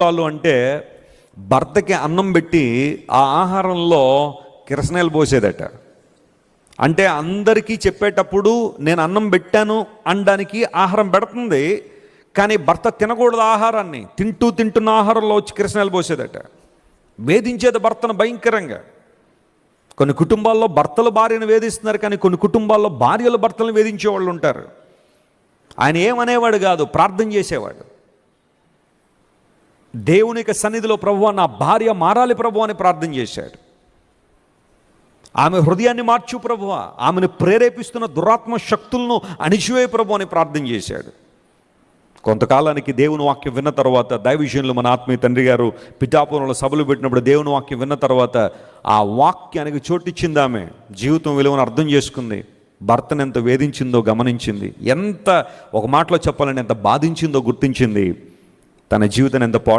వాళ్ళు అంటే భర్తకి అన్నం పెట్టి ఆ ఆహారంలో కిరసనాయిలు పోసేదట. అంటే అందరికీ చెప్పేటప్పుడు నేను అన్నం పెట్టాను అనడానికి ఆహారం పెడుతుంది, కానీ భర్త తినకూడదు ఆహారాన్ని. తింటున్న ఆహారంలో వచ్చి కిరసనాయిలు పోసేదట. వేధించేది భర్తను భయంకరంగా. కొన్ని కుటుంబాల్లో భర్తలు భార్యను వేధిస్తున్నారు, కానీ కొన్ని కుటుంబాల్లో భార్యలు భర్తలను వేధించే వాళ్ళు ఉంటారు. ఆయన ఏమనేవాడు కాదు, ప్రార్థన చేసేవాడు. దేవుని యొక్క సన్నిధిలో ప్రభువా నా భార్య మారాలి ప్రభువా అని ప్రార్థన చేశాడు. ఆమె హృదయాన్ని మార్చు ప్రభువా, ఆమెను ప్రేరేపిస్తున్న దురాత్మ శక్తులను అణిచివేయ ప్రభువా అని ప్రార్థన చేశాడు. కొంతకాలానికి దేవుని వాక్యం విన్న తర్వాత, దైవ విషయంలో మన ఆత్మీయ తండ్రి గారు పిఠాపురంలో సభలు పెట్టినప్పుడు దేవుని వాక్యం విన్న తర్వాత ఆ వాక్యానికి చోటిచ్చింది. ఆమె జీవితం విలువను అర్థం చేసుకుంది. భర్తను ఎంత వేధించిందో గమనించింది. ఎంత, ఒక మాటలో చెప్పాలంటే ఎంత బాధించిందో గుర్తించింది. తన జీవితాన్ని ఎంత పాడు